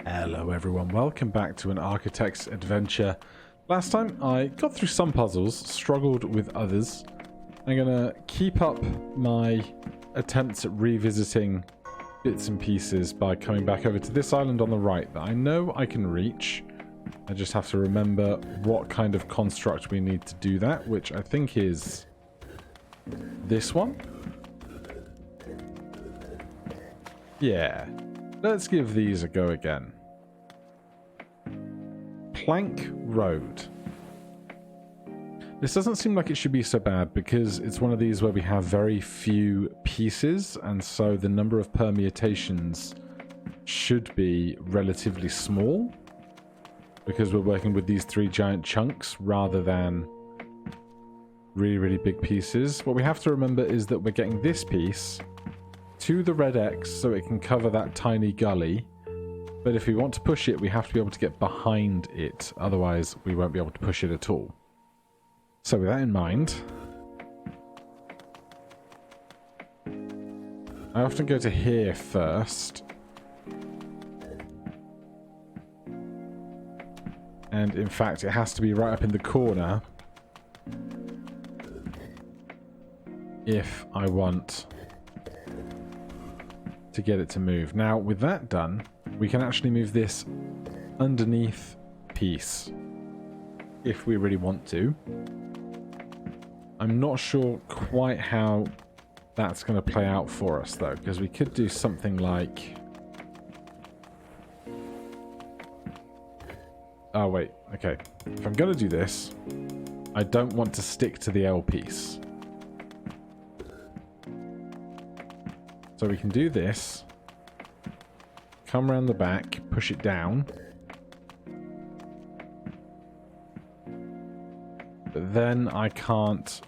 Hello everyone, welcome back to an Architect's Adventure. Last time I got through some puzzles, struggled with others. I'm gonna keep up my attempts at revisiting bits and pieces by coming back over to this island on the right that I know I can reach. I just have to remember what kind of construct we need to do that, which I think is this one. Yeah, let's give these a go again. Plank Road. This doesn't seem like it should be so bad because it's one of these where we have very few pieces, and so the number of permutations should be relatively small because we're working with these three giant chunks rather than really big pieces. What we have to remember is that we're getting this piece to the red X so it can cover that tiny gully. But if we want to push it, we have to be able to get behind it. Otherwise, we won't be able to push it at all. So with that in mind, I often go to here first. And in fact, it has to be right up in the corner if I want to get it to move. Now, with that done, we can actually move this underneath piece if we really want to. I'm not sure quite how that's going to play out for us though, because we could do something like... Oh wait, okay. If I'm going to do this, I don't want to stick to the L piece. So we can do this. Come around the back, push it down. But then I can't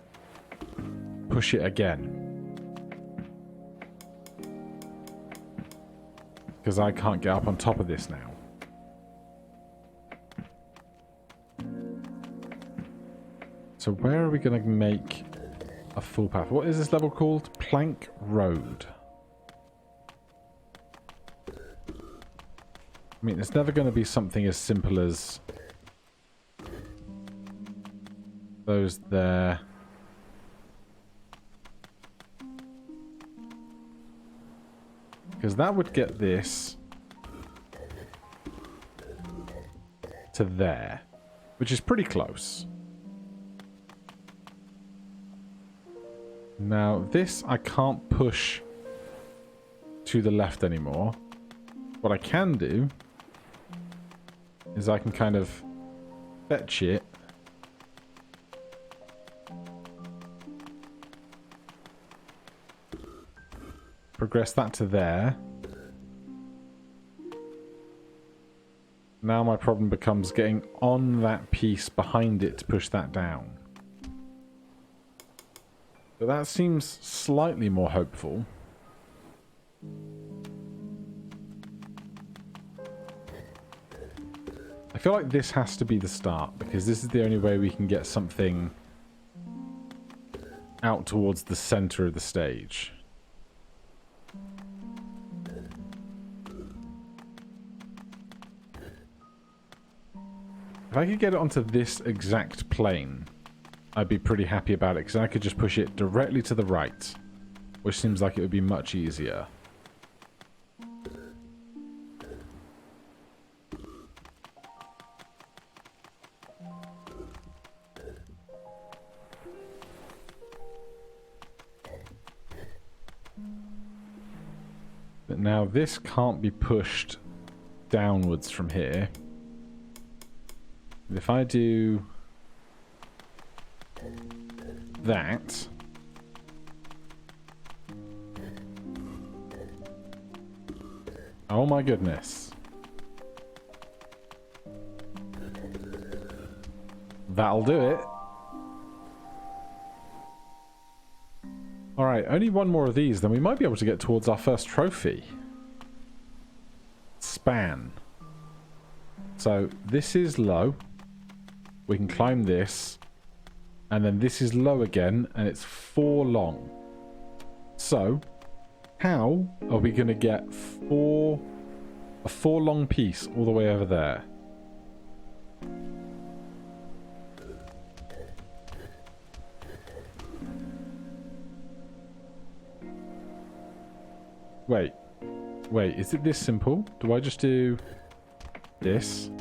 push it again. Because I can't get up on top of this now. So where are we going to make a full path? What is this level called? Plank Road. I mean, it's never going to be something as simple as those there. Because that would get this to there, which is pretty close. Now, this I can't push to the left anymore. What I can do is I can kind of fetch it progress that to there. Now my problem becomes getting on that piece behind it to push that down. So that seems slightly more hopeful. I feel like this has to be the start, because this is the only way we can get something out towards the center of the stage. If I could get it onto this exact plane, I'd be pretty happy about it, because I could just push it directly to the right, which seems like it would be much easier. But now this can't be pushed downwards from here. If I do that, oh my goodness, that'll do it. Alright, only one more of these, then we might be able to get towards our first trophy. Span. So this is low. We can climb this. And then this is low again, and it's 4 long. So, how are we going to get 4 a 4 long piece all the way over there. Wait. Wait, is it this simple? Do I just do this?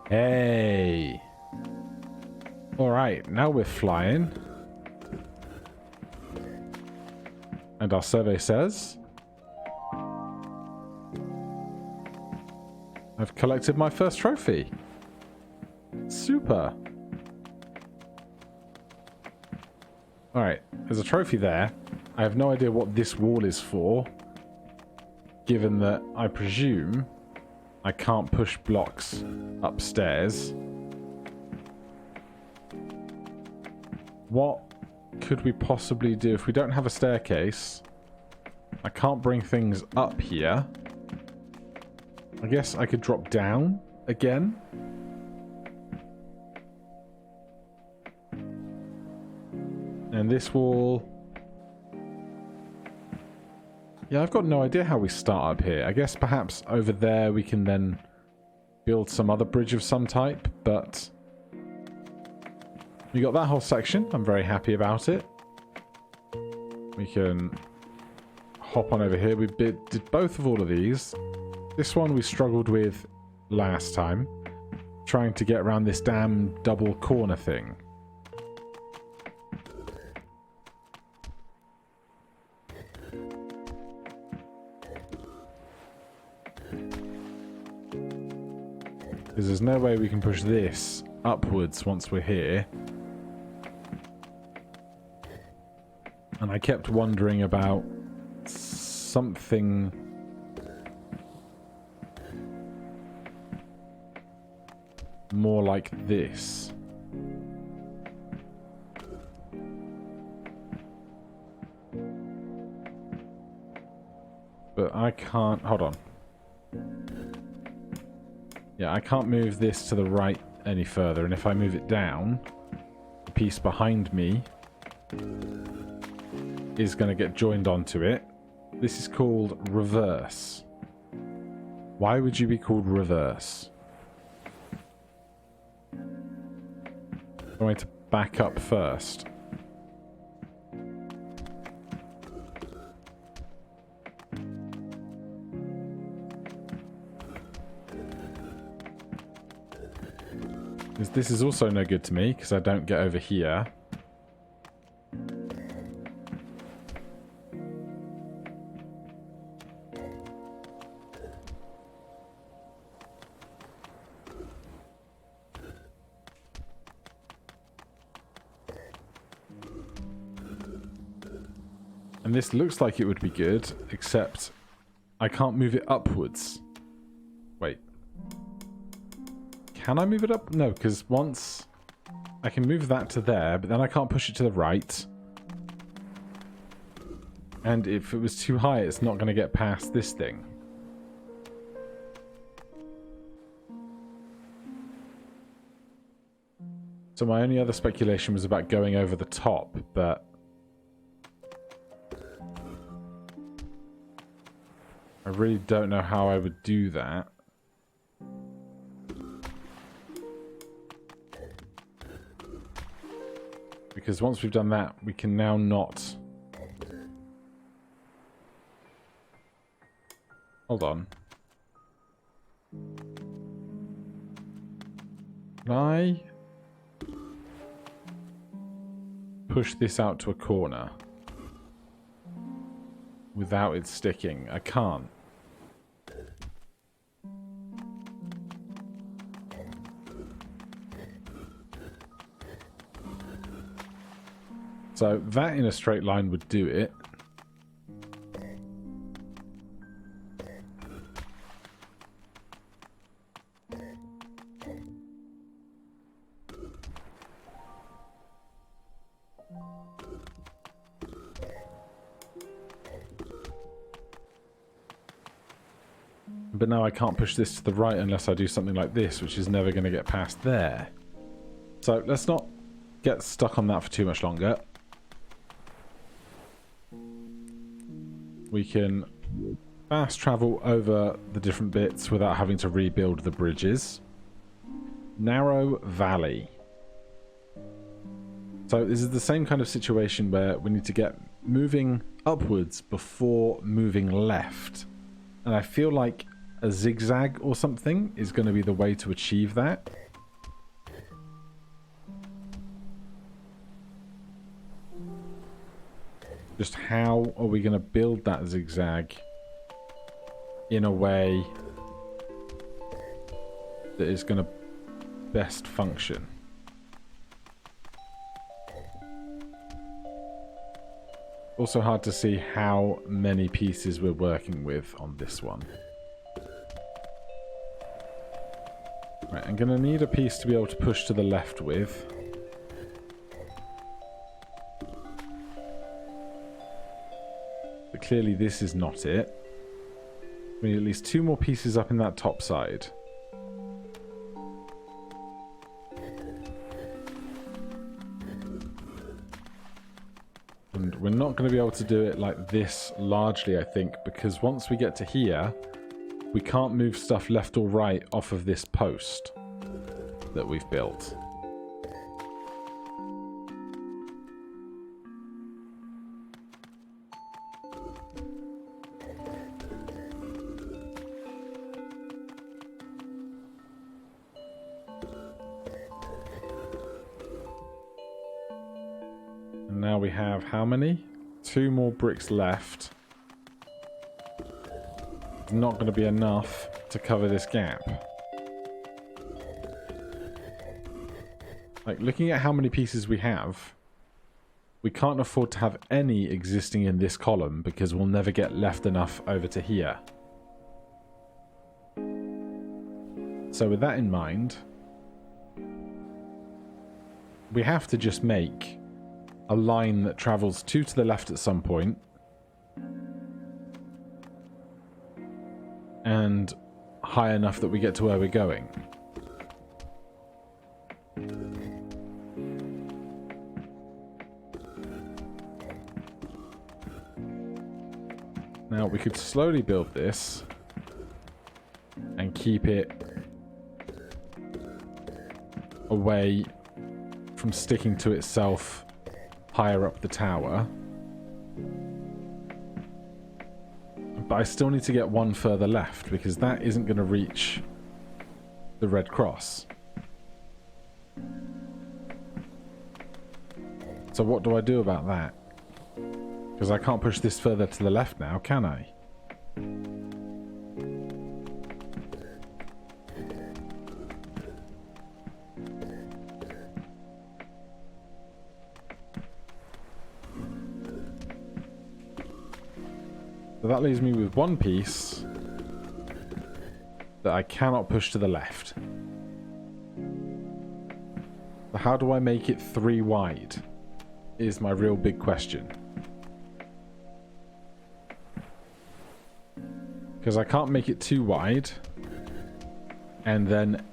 Hey. Alright, now we're flying. And our survey says I've collected my first trophy. Super. Alright, there's a trophy there. I have no idea what this wall is for, given that I presume I can't push blocks upstairs. What could we possibly do if we don't have a staircase? I can't bring things up here. I guess I could drop down again. And this wall... Yeah, I've got no idea how we start up here. I guess perhaps over there we can then build some other bridge of some type, but... We got that whole section. I'm very happy about it. We can hop on over here. We did both of all of these. This one we struggled with last time, trying to get around this damn double corner thing. Because there's no way we can push this upwards once we're here. And I kept wondering about something more like this. But I can't... Hold on. Yeah, I can't move this to the right any further. And if I move it down, the piece behind me is going to get joined onto it. This is called reverse. Why would you be called reverse? I'm going to back up first. This is also no good to me because I don't get over here. And this looks like it would be good, except I can't move it upwards. Wait. Can I move it up? No, because once I can move that to there, but then I can't push it to the right. And if it was too high, it's not going to get past this thing. So my only other speculation was about going over the top, but... I really don't know how I would do that. Because once we've done that, we can now not... Hold on. Can I push this out to a corner without it sticking? I can't. So that in a straight line would do it. But now I can't push this to the right unless I do something like this, which is never going to get past there. So let's not get stuck on that for too much longer. We can fast travel over the different bits without having to rebuild the bridges. Narrow valley. So this is the same kind of situation where we need to get moving upwards before moving left. And I feel like a zigzag or something is going to be the way to achieve that. Just how are we going to build that zigzag in a way that is going to best function? Also hard to see how many pieces we're working with on this one. Right, I'm going to need a piece to be able to push to the left with. But clearly this is not it. We need at least 2 more pieces up in that top side. And we're not going to be able to do it like this largely, I think, because once we get to here, we can't move stuff left or right off of this post that we've built. And now we have how many? 2 more bricks left. It's not going to be enough to cover this gap. Like, looking at how many pieces we have, we can't afford to have any existing in this column because we'll never get left enough over to here. So with that in mind, we have to just make a line that travels 2 to the left at some point and high enough that we get to where we're going. Now we could slowly build this and keep it away from sticking to itself higher up the tower. But I still need to get 1 further left because that isn't going to reach the red cross. So what do I do about that? Because I can't push this further to the left now, can I? So that leaves me with 1 piece that I cannot push to the left. So how do I make it 3 wide? Is my real big question. Because I can't make it too wide and then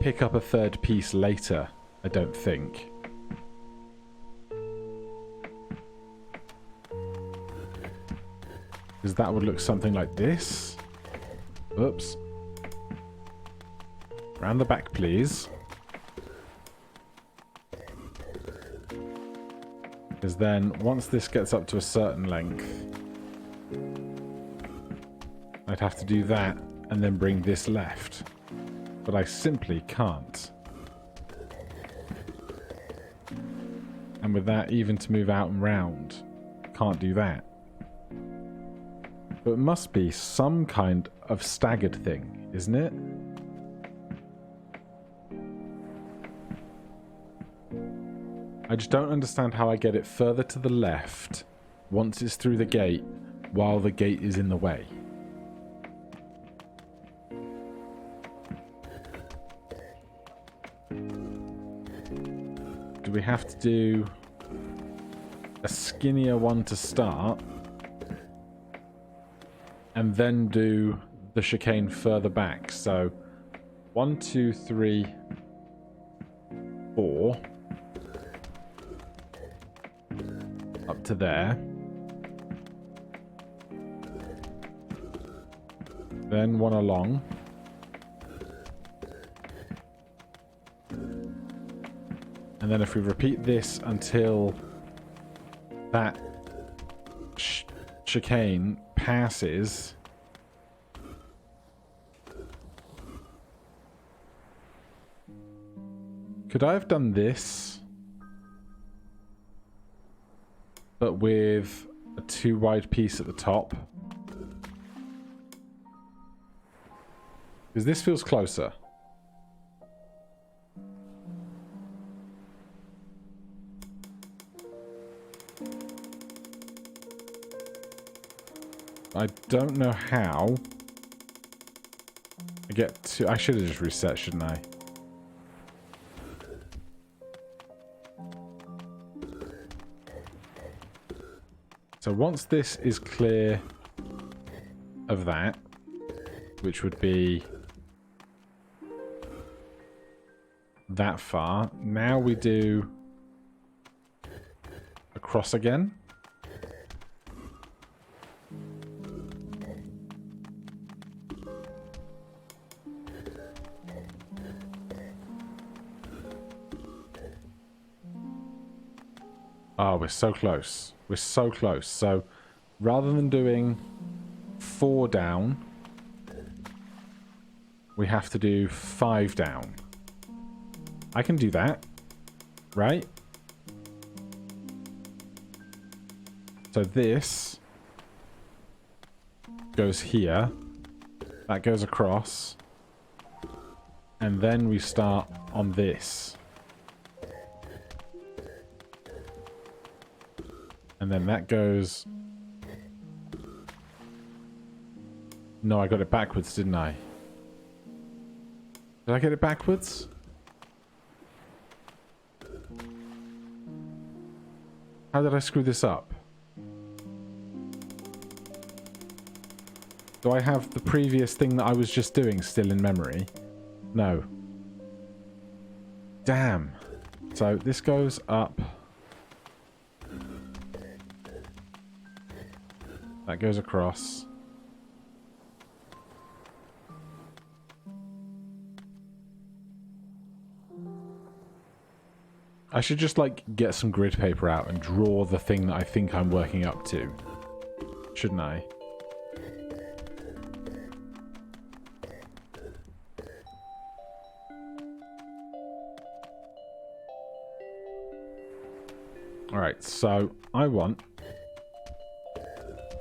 pick up a 3rd piece later, I don't think. Because that would look something like this. Oops. Round the back, please. Because then, once this gets up to a certain length, I'd have to do that and then bring this left. But I simply can't. And with that, even to move out and round, can't do that. But it must be some kind of staggered thing, isn't it? I just don't understand how I get it further to the left once it's through the gate while the gate is in the way. Do we have to do a skinnier one to start and then do the chicane further back? So 1, 2, 3, 4. up to there. Then one along. And then if we repeat this until that chicane passes, could I have done this, but with a too wide piece at the top? Because this feels closer. I don't know how I get to... I should have just reset, shouldn't I? So once this is clear of that, which would be that far, now we do across again. Oh, we're so close. We're so close. So rather than doing 4 down, we have to do 5 down. I can do that, right? So this goes here. That goes across. And then we start on this. And then that goes... No, I got it backwards, didn't I? Did I get it backwards? How did I screw this up? Do I have the previous thing that I was just doing still in memory? No. Damn. So this goes up. That goes across. I should just, like, get some grid paper out and draw the thing that I think I'm working up to. Shouldn't I? Alright, so I want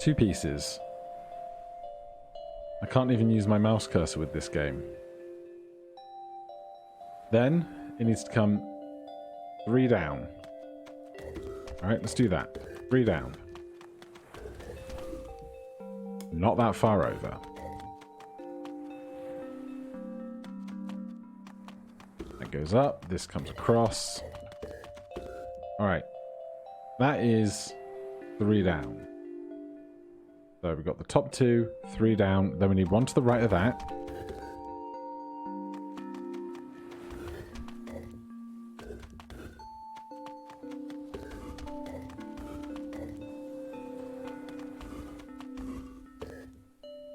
2 pieces. I can't even use my mouse cursor with this game. Then it needs to come 3 down. Alright, let's do that. 3 down. Not that far over. That goes up. This comes across. Alright. That is 3 down. So we've got the top 2, 3 down. Then we need 1 to the right of that.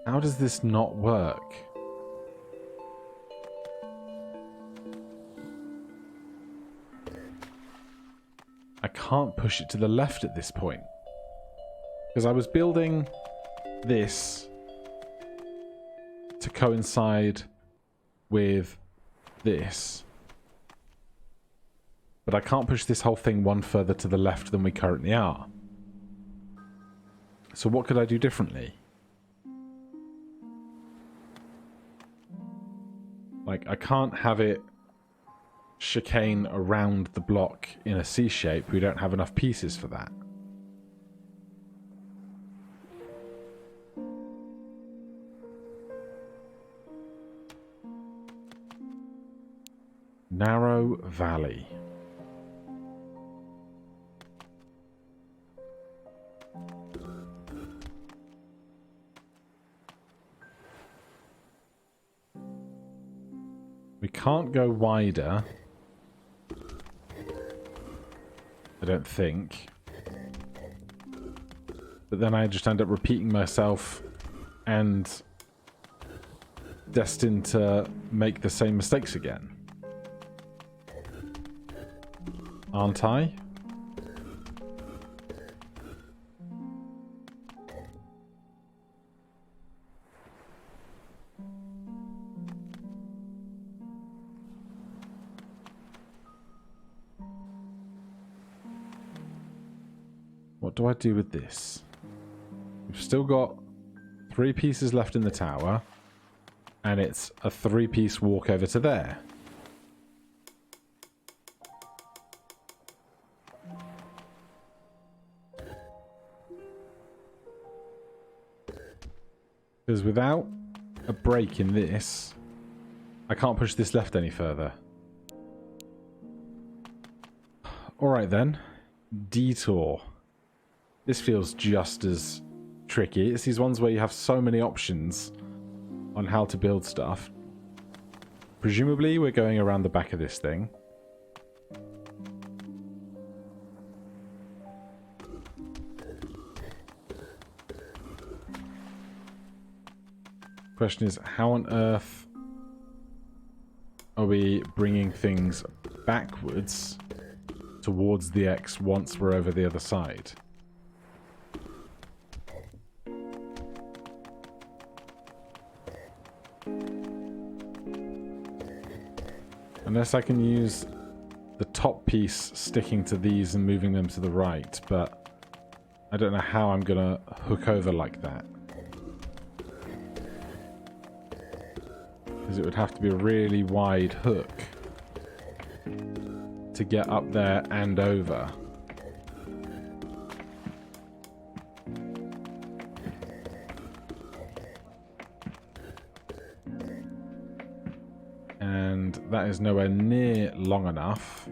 How does this not work? I can't push it to the left at this point. Because I was building this to coincide with this. But I can't push this whole thing 1 further to the left than we currently are. So what could I do differently? Like, I can't have it chicane around the block in a C shape. We don't have enough pieces for that. Narrow valley. We can't go wider. I don't think. but then I just end up repeating myself and destined to make the same mistakes again. Aren't I? What do I do with this? We've still got 3 pieces left in the tower, and it's a 3-piece walk over to there. Because without a break in this, I can't push this left any further. Alright then. Detour. This feels just as tricky. It's these ones where you have so many options on how to build stuff. Presumably we're going around the back of this thing. Question is, how on earth are we bringing things backwards towards the X once we're over the other side? Unless I can use the top piece sticking to these and moving them to the right, but I don't know how I'm going to hook over like that. Because it would have to be a really wide hook to get up there and over. And that is nowhere near long enough.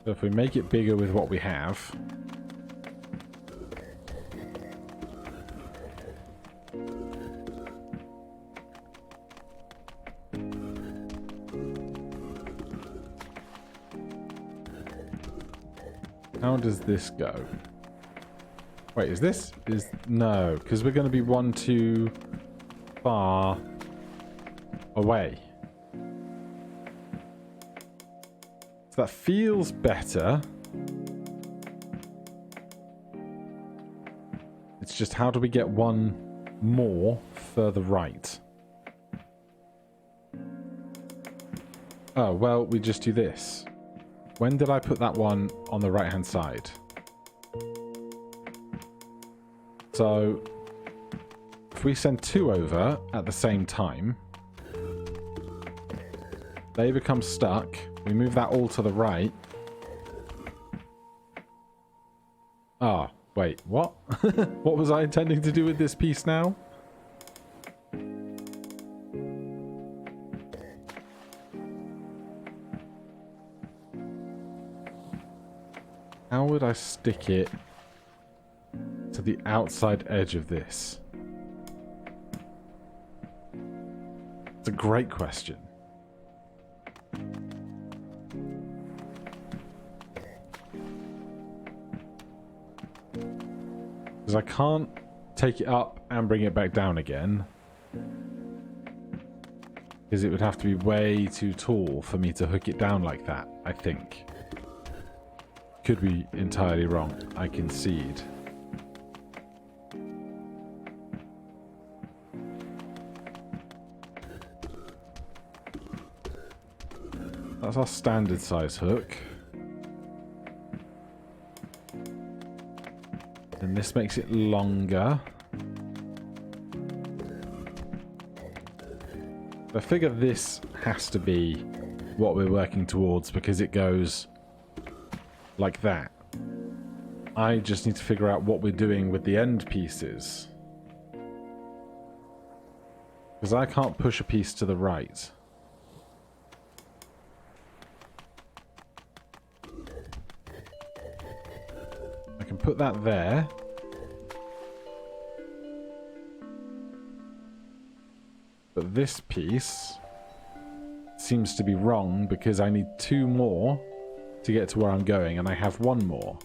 So if we make it bigger with what we have, how does this go? Wait, is this? No, because we're going to be one too far away. So that feels better. It's just how do we get one more further right? Oh, well, we just do this. When did I put that one on the right-hand side? So, if we send 2 over at the same time, they become stuck. We move that all to the right. Ah, wait, what? What was I intending to do with this piece now? How would I stick it to the outside edge of this? It's a great question. Because I can't take it up and bring it back down again. Because it would have to be way too tall for me to hook it down like that, I think. Could be entirely wrong, I concede. That's our standard size hook. And this makes it longer. I figure this has to be what we're working towards because it goes like that. I just need to figure out what we're doing with the end pieces. Because I can't push a piece to the right. I can put that there. But this piece seems to be wrong because I need 2 more to get to where I'm going, and I have 1 more.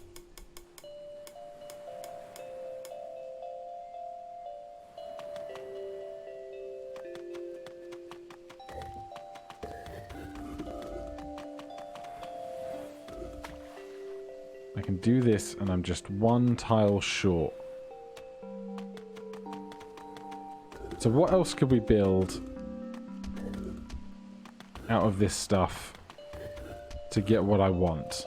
I can do this, and I'm just 1 tile short. So what else could we build out of this stuff to get what I want?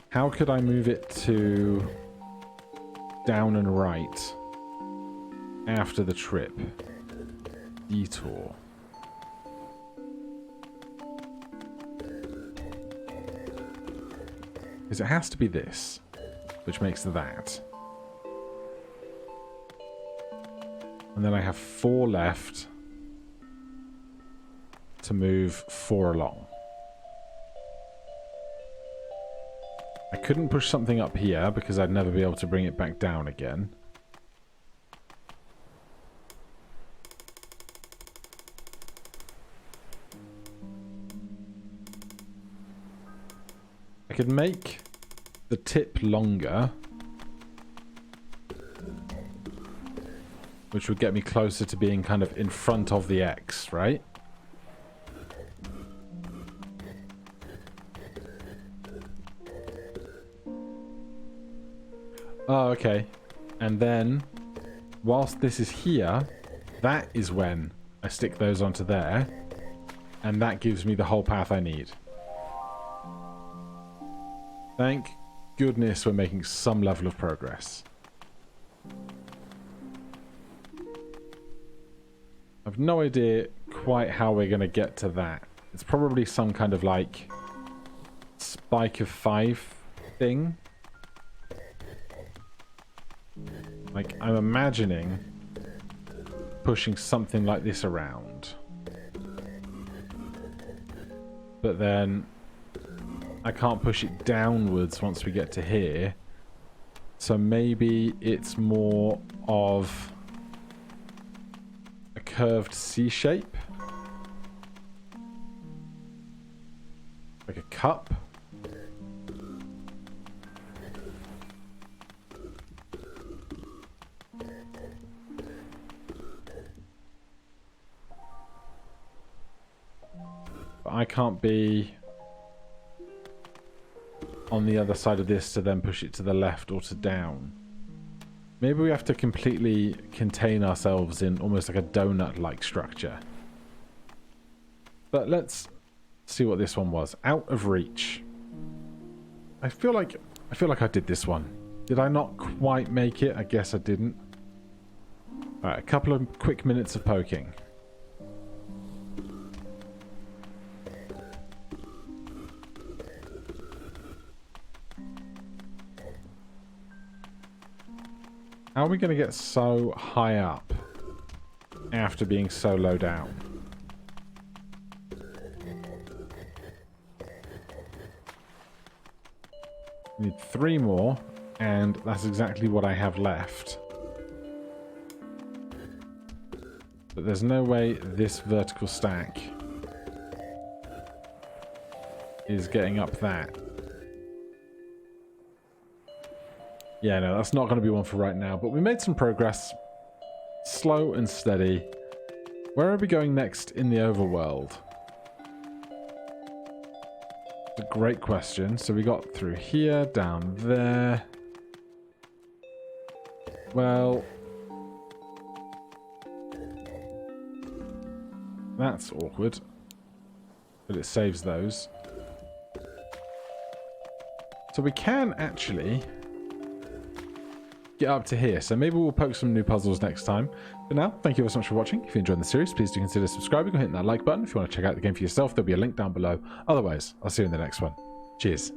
How could I move it to down and right after the trip? Detour. Because it has to be this, which makes that. And then I have 4 left to move 4 along. I couldn't push something up here because I'd never be able to bring it back down again. I could make the tip longer, which would get me closer to being kind of in front of the X, right? Oh, okay. And then, whilst this is here, that is when I stick those onto there, and that gives me the whole path I need. Thank goodness we're making some level of progress. I've no idea quite how we're going to get to that. It's probably some kind of like spike of 5 thing. Like, I'm imagining pushing something like this around. But then I can't push it downwards once we get to here. So maybe it's more of a curved C shape. Like a cup. But I can't be on the other side of this to then push it to the left or to down. Maybe we have to completely contain ourselves in almost like a donut-like structure. But let's see what this one was. Out of reach. I feel like I did this one. Did I not quite make it? I guess I didn't. Alright, a couple of quick minutes of poking. How are we going to get so high up after being so low down? We need 3 more, and that's exactly what I have left. But there's no way this vertical stack is getting up that. Yeah, no, that's not going to be one for right now, but we made some progress. Slow and steady. Where are we going next in the overworld? It's a great question. So we got through here, down there. Well, that's awkward. But it saves those. So we can actually get up to here. So maybe we'll poke some new puzzles next time. But now, thank you so much for watching. If you enjoyed the series, please do consider subscribing or hitting that like button. If you want to check out the game for yourself, there'll be a link down below. Otherwise, I'll see you in the next one. Cheers.